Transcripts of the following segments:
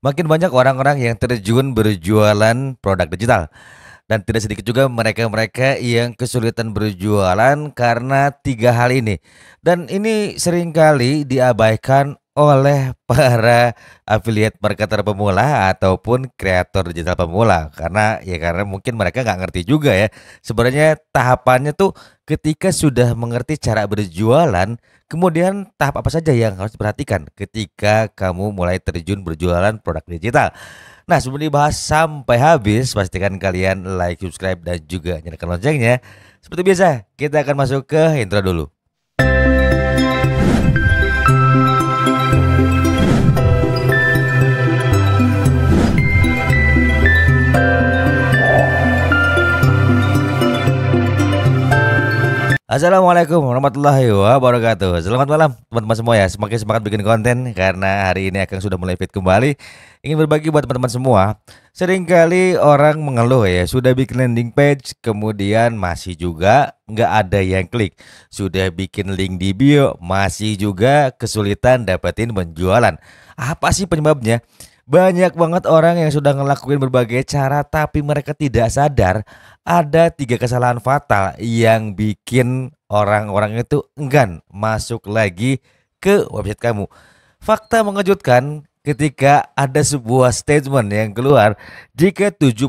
Makin banyak orang-orang yang terjun berjualan produk digital dan tidak sedikit juga mereka-mereka yang kesulitan berjualan karena tiga hal ini. Dan ini seringkali diabaikan oleh para affiliate marketer pemula ataupun kreator digital pemula karena mungkin mereka nggak ngerti juga ya. Sebenarnya tahapannya tuh ketika sudah mengerti cara berjualan, kemudian tahap apa saja yang harus diperhatikan ketika kamu mulai terjun berjualan produk digital. Nah, sebelum dibahas sampai habis, pastikan kalian like, subscribe, dan juga nyalakan loncengnya. Seperti biasa, kita akan masuk ke intro dulu. Assalamualaikum warahmatullahi wabarakatuh. Selamat malam teman-teman semua ya. Semakin semangat bikin konten karena hari ini akan sudah mulai fit kembali. Ingin berbagi buat teman-teman semua. Seringkali orang mengeluh ya, sudah bikin landing page kemudian masih juga nggak ada yang klik. Sudah bikin link di bio masih juga kesulitan dapetin penjualan. Apa sih penyebabnya? Banyak banget orang yang sudah ngelakuin berbagai cara tapi mereka tidak sadar ada tiga kesalahan fatal yang bikin orang-orang itu enggan masuk lagi ke website kamu. Fakta mengejutkan ketika ada sebuah statement yang keluar jika 70%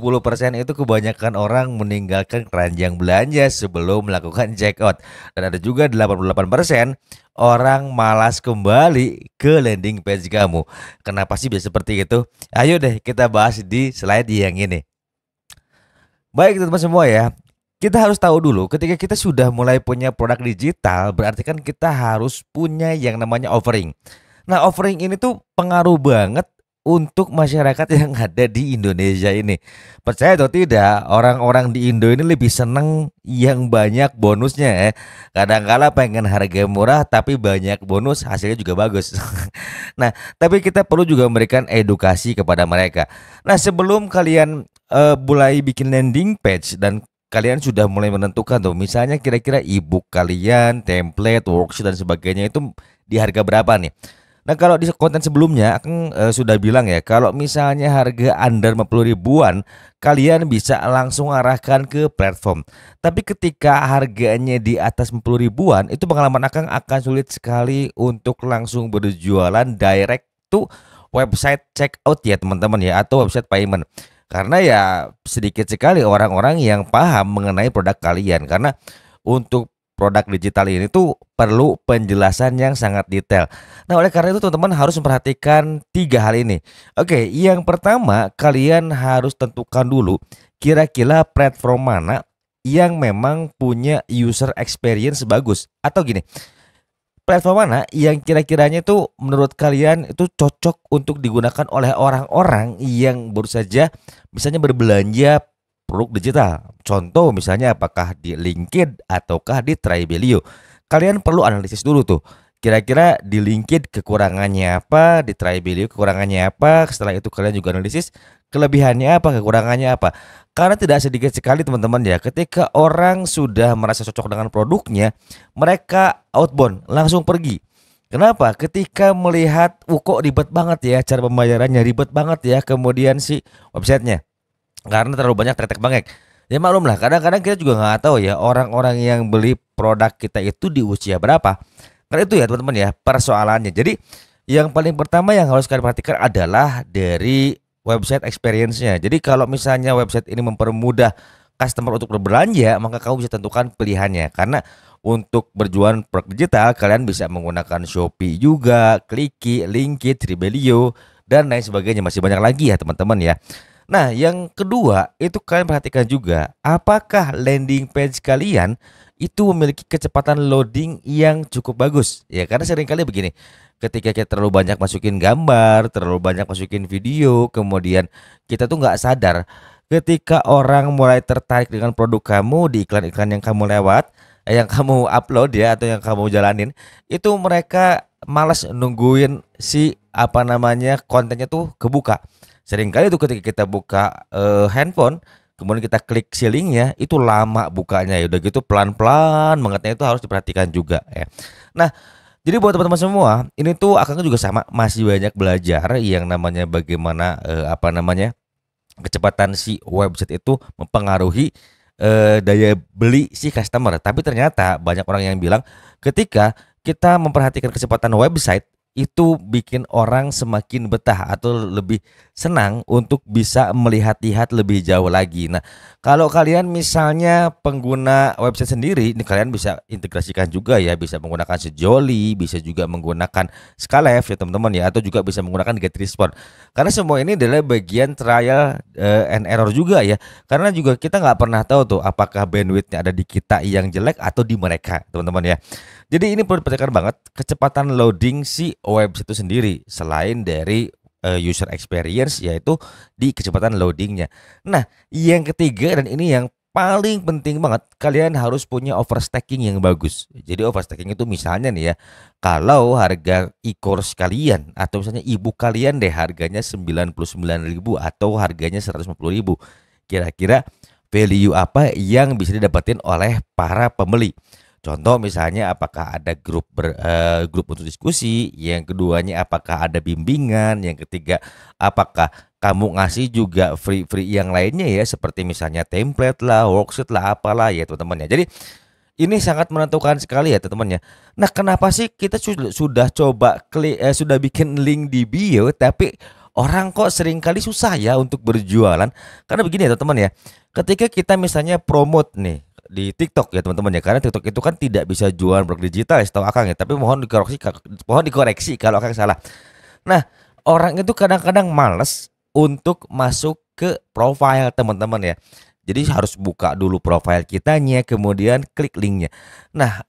itu kebanyakan orang meninggalkan keranjang belanja sebelum melakukan checkout dan ada juga 88% orang malas kembali ke landing page kamu. Kenapa sih bisa seperti itu? Ayo deh kita bahas di slide yang ini. Baik teman-teman semua ya. Kita harus tahu dulu ketika kita sudah mulai punya produk digital berarti kan kita harus punya yang namanya offering. Nah, offering ini tuh pengaruh banget untuk masyarakat yang ada di Indonesia ini. Percaya atau tidak, orang-orang di Indo ini lebih seneng yang banyak bonusnya ya. Kadang-kala pengen harga murah tapi banyak bonus, hasilnya juga bagus. Nah, tapi kita perlu juga memberikan edukasi kepada mereka. Nah, sebelum kalian mulai bikin landing page dan kalian sudah mulai menentukan tuh, misalnya kira-kira ebook kalian, template, worksheet dan sebagainya itu di harga berapa nih? Nah, kalau di konten sebelumnya aku sudah bilang ya, kalau misalnya harga under 50 ribuan, kalian bisa langsung arahkan ke platform. Tapi ketika harganya di atas 50 ribuan, itu pengalaman akan sulit sekali untuk langsung berjualan direct to website checkout ya teman-teman ya, atau website payment. Karena ya sedikit sekali orang-orang yang paham mengenai produk kalian. Karena untuk produk digital ini tuh perlu penjelasan yang sangat detail. Nah, oleh karena itu teman-teman harus memperhatikan tiga hal ini. Oke, yang pertama kalian harus tentukan dulu kira-kira platform mana yang memang punya user experience bagus. Atau gini, platform mana yang kira-kiranya itu menurut kalian itu cocok untuk digunakan oleh orang-orang yang baru saja misalnya berbelanja produk digital. Contoh misalnya apakah di LinkedIn ataukah di Tribelio. Kalian perlu analisis dulu tuh. Kira-kira di LinkedIn kekurangannya apa, di Tribelio kekurangannya apa. Setelah itu kalian juga analisis kelebihannya apa, kekurangannya apa. Karena tidak sedikit sekali teman-teman ya, ketika orang sudah merasa cocok dengan produknya, mereka outbound langsung pergi. Kenapa? Ketika melihat, kok ribet banget ya cara pembayarannya, ribet banget ya kemudian si websitenya karena terlalu banyak tetek bengek. Ya maklum lah, kadang-kadang kita juga nggak tahu ya orang-orang yang beli produk kita itu di usia berapa. Karena itu ya teman-teman ya persoalannya. Jadi yang paling pertama yang harus kalian perhatikan adalah dari website experience-nya. Jadi kalau misalnya website ini mempermudah customer untuk berbelanja, maka kamu bisa tentukan pilihannya. Karena untuk berjualan produk digital, kalian bisa menggunakan Shopee juga, Clicky, Linkit, Tribelio, dan lain sebagainya. Masih banyak lagi ya teman-teman ya. Nah, yang kedua itu kalian perhatikan juga apakah landing page kalian itu memiliki kecepatan loading yang cukup bagus. Ya, karena seringkali begini, ketika kita terlalu banyak masukin gambar, terlalu banyak masukin video, kemudian kita tuh nggak sadar ketika orang mulai tertarik dengan produk kamu di iklan-iklan yang kamu lewat, yang kamu upload ya atau yang kamu jalanin, itu mereka malas nungguin si apa namanya kontennya tuh kebuka. Seringkali itu ketika kita buka handphone, kemudian kita klik si linknya, itu lama bukanya ya. Udah gitu pelan-pelan bangetnya itu harus diperhatikan juga ya. Nah, Jadi buat teman-teman semua, ini tuh Akang juga sama, masih banyak belajar yang namanya bagaimana, apa namanya, kecepatan si website itu mempengaruhi, daya beli si customer. Tapi ternyata banyak orang yang bilang ketika kita memperhatikan kecepatan website itu bikin orang semakin betah atau lebih senang untuk bisa melihat-lihat lebih jauh lagi. Nah, kalau kalian misalnya pengguna website sendiri, ini kalian bisa integrasikan juga ya, bisa menggunakan Sejoli, bisa juga menggunakan Skalev ya teman-teman ya, atau juga bisa menggunakan GetResponse. Karena semua ini adalah bagian trial and error juga ya. Karena juga kita nggak pernah tahu tuh apakah bandwidthnya ada di kita yang jelek atau di mereka, teman-teman ya. Jadi ini perlu diperhatikan banget kecepatan loading si website itu sendiri selain dari user experience, yaitu di kecepatan loadingnya. Nah, yang ketiga dan ini yang paling penting banget, kalian harus punya overstacking yang bagus. Jadi overstacking itu misalnya nih ya, kalau harga e-course kalian atau misalnya e-book kalian deh harganya 99.000 atau harganya 150.000. Kira-kira value apa yang bisa didapetin oleh para pembeli? Contoh misalnya apakah ada grup untuk diskusi, yang keduanya apakah ada bimbingan, yang ketiga apakah kamu ngasih juga free yang lainnya ya, seperti misalnya template lah, worksheet lah, apalah ya teman-teman ya. Jadi ini sangat menentukan sekali ya teman-teman ya. Nah, kenapa sih kita sudah coba sudah bikin link di bio tapi orang kok sering kali susah ya untuk berjualan? Karena begini ya teman-teman ya. Ketika kita misalnya promote nih di TikTok ya teman-teman ya, karena TikTok itu kan tidak bisa jual produk digital ya setahu Akang ya, tapi mohon dikoreksi kalau Akang salah. Nah, orang itu kadang-kadang males untuk masuk ke profile teman-teman ya. Jadi harus buka dulu profile kitanya, kemudian klik linknya. Nah,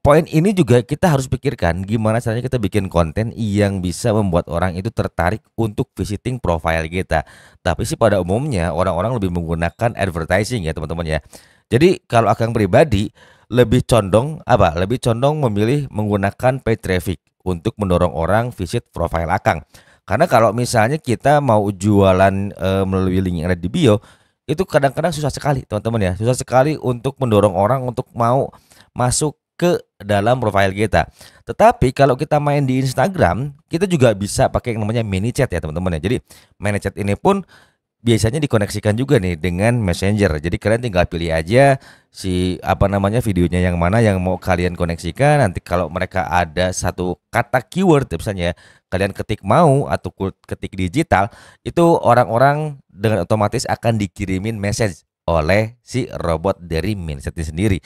poin ini juga kita harus pikirkan gimana caranya kita bikin konten yang bisa membuat orang itu tertarik untuk visiting profile kita. Tapi sih pada umumnya orang-orang lebih menggunakan advertising ya teman-teman ya. Jadi kalau Akang pribadi lebih condong apa? Lebih condong memilih menggunakan paid traffic untuk mendorong orang visit profile Akang. Karena kalau misalnya kita mau jualan melalui link yang ada di bio, itu kadang-kadang susah sekali teman-teman ya, susah sekali untuk mendorong orang untuk mau masuk ke dalam profile kita. Tetapi kalau kita main di Instagram, kita juga bisa pakai yang namanya mini chat ya teman-teman ya. Jadi mini chat ini pun biasanya dikoneksikan juga nih dengan Messenger. Jadi kalian tinggal pilih aja si apa namanya videonya yang mana yang mau kalian koneksikan. Nanti kalau mereka ada satu kata keyword misalnya kalian ketik mau atau ketik digital, itu orang-orang dengan otomatis akan dikirimin message oleh si robot dari mindset ini sendiri.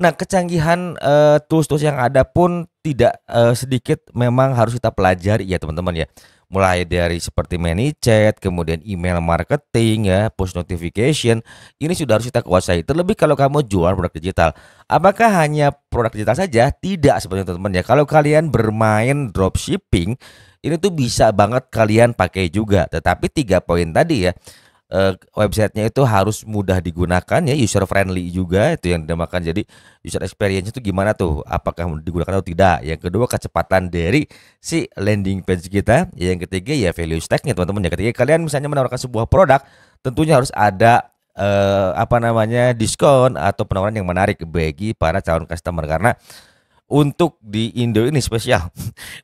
Nah, kecanggihan tools-tools yang ada pun tidak sedikit memang harus kita pelajari ya teman-teman ya. Mulai dari seperti ManyChat, kemudian email marketing ya, push notification, ini sudah harus kita kuasai. Terlebih kalau kamu jual produk digital. Apakah hanya produk digital saja? Tidak sebenarnya teman-teman ya. Kalau kalian bermain dropshipping, ini tuh bisa banget kalian pakai juga. Tetapi 3 poin tadi ya, websitenya itu harus mudah digunakan ya, user friendly juga itu yang dinamakan. Jadi user experience itu gimana tuh, apakah digunakan atau tidak. Yang kedua kecepatan dari si landing page kita. Yang ketiga ya value stack-nya teman-teman ya. Ketika kalian misalnya menawarkan sebuah produk, tentunya harus ada apa namanya diskon atau penawaran yang menarik bagi para calon customer. Karena untuk di Indo ini spesial.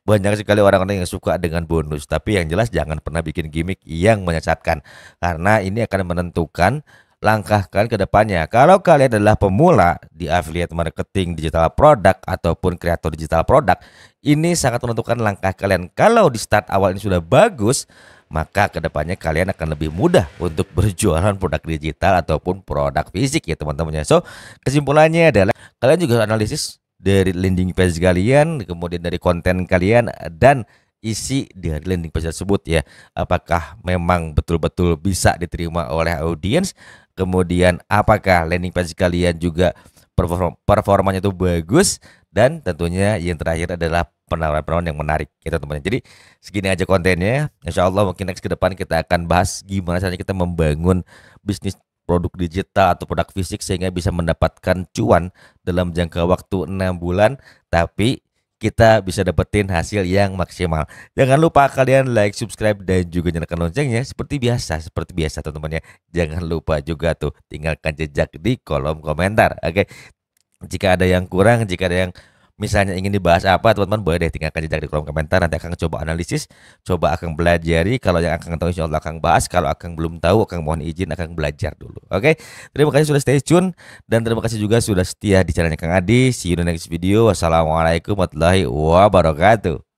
Banyak sekali orang-orang yang suka dengan bonus. Tapi yang jelas jangan pernah bikin gimmick yang menyesatkan. Karena ini akan menentukan langkah kalian ke depannya. Kalau kalian adalah pemula di affiliate marketing digital product ataupun kreator digital product, ini sangat menentukan langkah kalian. Kalau di start awal ini sudah bagus, maka kedepannya kalian akan lebih mudah untuk berjualan produk digital ataupun produk fisik ya teman-teman ya. So kesimpulannya adalah kalian juga analisis dari landing page kalian, kemudian dari konten kalian dan isi dari landing page tersebut ya. Apakah memang betul-betul bisa diterima oleh audiens? Kemudian apakah landing page kalian juga performanya itu bagus? Dan tentunya yang terakhir adalah penawaran-penawaran yang menarik kita teman-teman. Jadi segini aja kontennya. Insya Allah mungkin next ke depan kita akan bahas gimana caranya kita membangun bisnis produk digital atau produk fisik sehingga bisa mendapatkan cuan dalam jangka waktu 6 bulan, tapi kita bisa dapetin hasil yang maksimal. Jangan lupa kalian like, subscribe dan juga nyalakan loncengnya seperti biasa teman-teman ya. Jangan lupa juga tuh tinggalkan jejak di kolom komentar. Oke. Jika ada yang kurang, jika ada yang misalnya ingin dibahas apa, teman-teman boleh deh tinggalkan jejak di kolom komentar. Nanti Akang coba analisis, coba Akang pelajari. Kalau yang Akang tahu insya Allah Akang bahas. Kalau Akang belum tahu, Akang mohon izin Akang belajar dulu. Oke, terima kasih sudah stay tune dan terima kasih juga sudah setia di channelnya Kang Adi. See you in the next video. Wassalamualaikum warahmatullahi wabarakatuh.